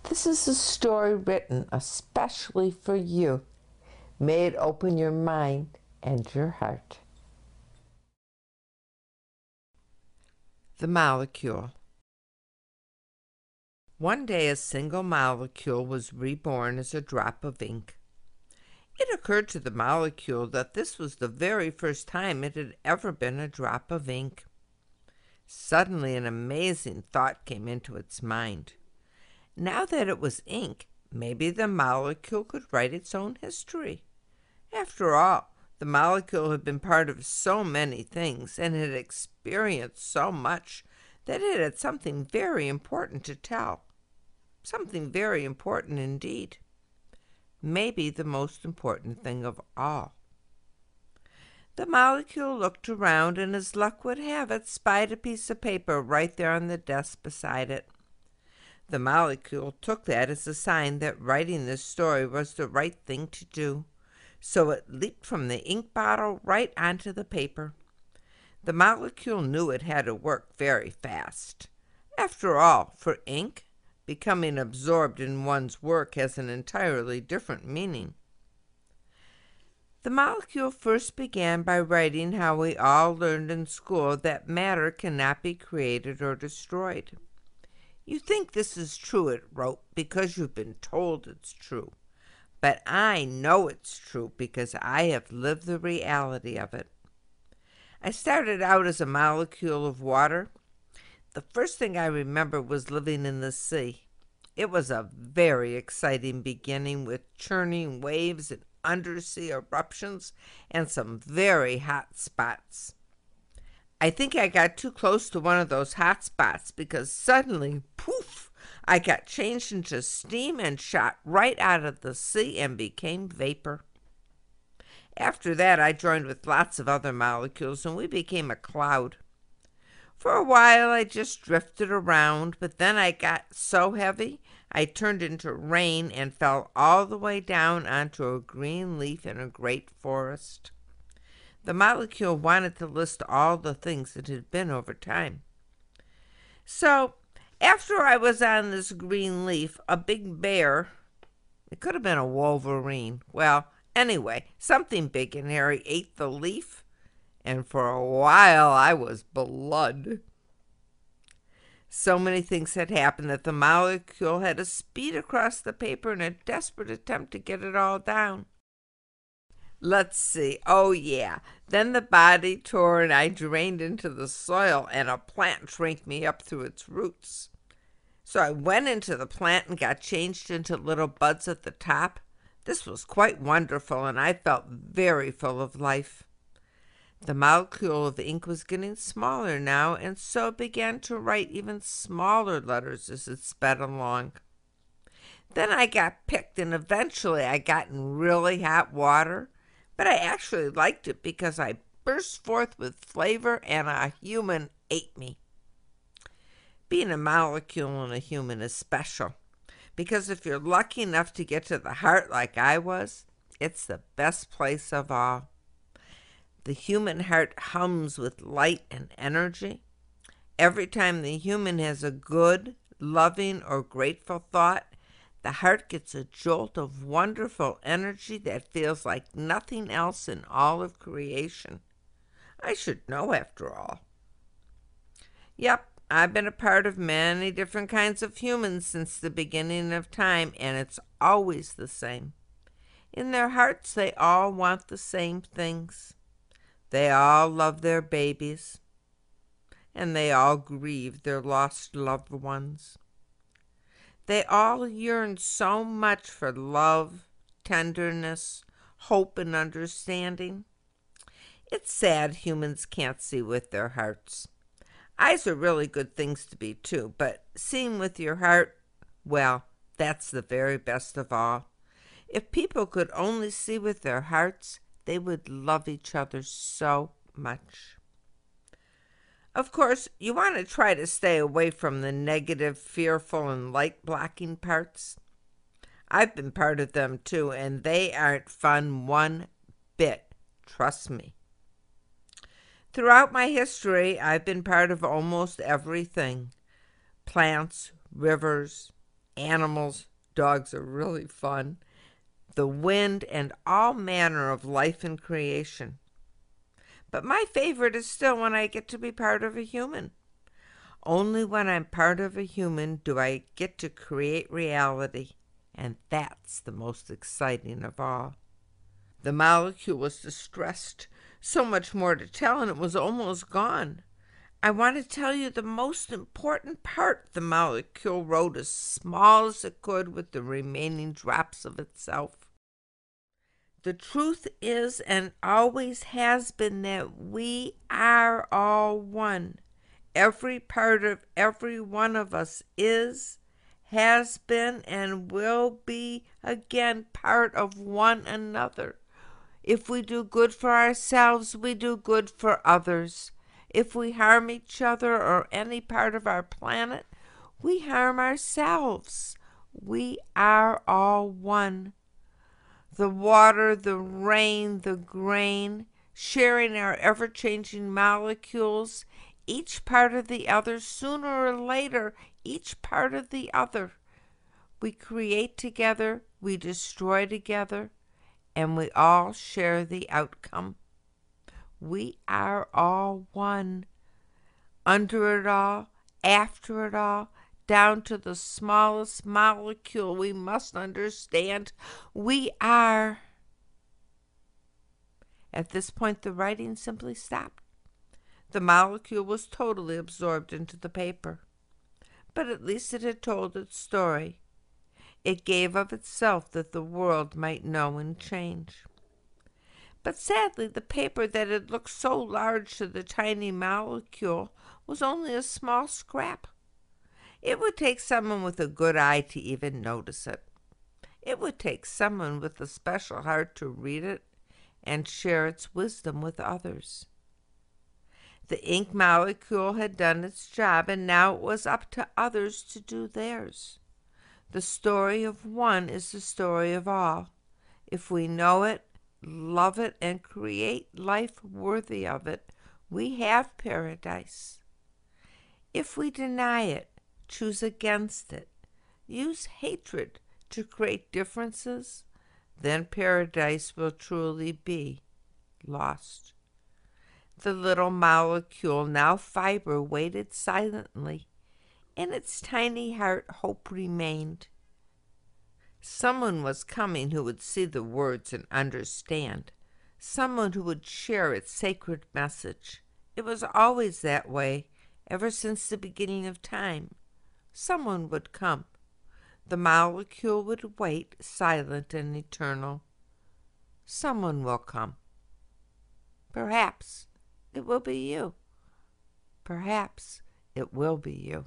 This is a story written especially for you. May it open your mind and your heart. The molecule. One day a single molecule was reborn as a drop of ink. It occurred to the molecule that this was the very first time it had ever been a drop of ink. Suddenly an amazing thought came into its mind. Now that it was ink, maybe the molecule could write its own history. After all, the molecule had been part of so many things and had experienced so much that it had something very important to tell. Something very important indeed. Maybe the most important thing of all. The molecule looked around and, as luck would have it, spied a piece of paper right there on the desk beside it. The molecule took that as a sign that writing this story was the right thing to do, so it leaped from the ink bottle right onto the paper. The molecule knew it had to work very fast. After all, for ink, becoming absorbed in one's work has an entirely different meaning. The molecule first began by writing how we all learned in school that matter cannot be created or destroyed. You think this is true, it wrote, because you've been told it's true. But I know it's true because I have lived the reality of it. I started out as a molecule of water. The first thing I remember was living in the sea. It was a very exciting beginning with churning waves and undersea eruptions and some very hot spots. I think I got too close to one of those hot spots because suddenly, poof, I got changed into steam and shot right out of the sea and became vapor. After that, I joined with lots of other molecules and we became a cloud. For a while, I just drifted around, but then I got so heavy, I turned into rain and fell all the way down onto a green leaf in a great forest. The molecule wanted to list all the things it had been over time. So, after I was on this green leaf, a big bear, it could have been a wolverine, well, anyway, something big and hairy ate the leaf, and for a while I was blood. So many things had happened that the molecule had to speed across the paper in a desperate attempt to get it all down. Let's see. Oh, yeah. Then the body tore and I drained into the soil and a plant drank me up through its roots. So I went into the plant and got changed into little buds at the top. This was quite wonderful and I felt very full of life. The molecule of ink was getting smaller now, and so it began to write even smaller letters as it sped along. Then I got picked, and eventually I got in really hot water, but I actually liked it because I burst forth with flavor and a human ate me. Being a molecule in a human is special, because if you're lucky enough to get to the heart like I was, it's the best place of all. The human heart hums with light and energy. Every time the human has a good, loving, or grateful thought, the heart gets a jolt of wonderful energy that feels like nothing else in all of creation. I should know after all. Yep, I've been a part of many different kinds of humans since the beginning of time, and it's always the same. In their hearts, they all want the same things. They all love their babies, and they all grieve their lost loved ones. They all yearn so much for love, tenderness, hope, and understanding. It's sad humans can't see with their hearts. Eyes are really good things to be too, but seeing with your heart, well, that's the very best of all. If people could only see with their hearts, they would love each other so much. Of course, you want to try to stay away from the negative, fearful, and light-blocking parts. I've been part of them too, and they aren't fun one bit, trust me. Throughout my history, I've been part of almost everything. Plants, rivers, animals, dogs are really fun, the wind, and all manner of life in creation. But my favorite is still when I get to be part of a human. Only when I'm part of a human do I get to create reality, and that's the most exciting of all. The molecule was distressed, so much more to tell, and it was almost gone. I want to tell you the most important part. The molecule wrote as small as it could with the remaining drops of itself. The truth is and always has been that we are all one. Every part of every one of us is, has been, and will be again part of one another. If we do good for ourselves, we do good for others. If we harm each other or any part of our planet, we harm ourselves. We are all one. The water, the rain, the grain, sharing our ever-changing molecules, each part of the other, sooner or later, each part of the other. We create together, we destroy together, and we all share the outcome. We are all one. Under it all, after it all, down to the smallest molecule, we must understand we are. At this point, the writing simply stopped. The molecule was totally absorbed into the paper. But at least it had told its story. It gave of itself that the world might know and change. But sadly, the paper that had looked so large to the tiny molecule was only a small scrap. It would take someone with a good eye to even notice it. It would take someone with a special heart to read it and share its wisdom with others. The ink molecule had done its job, and now it was up to others to do theirs. The story of one is the story of all. If we know it, love it, and create life worthy of it, we have paradise. If we deny it, choose against it, use hatred to create differences, then paradise will truly be lost. The little molecule, now fiber, waited silently. In its tiny heart, hope remained. Someone was coming who would see the words and understand. Someone who would share its sacred message. It was always that way, ever since the beginning of time. Someone would come. The molecule would wait, silent and eternal. Someone will come. Perhaps it will be you. Perhaps it will be you.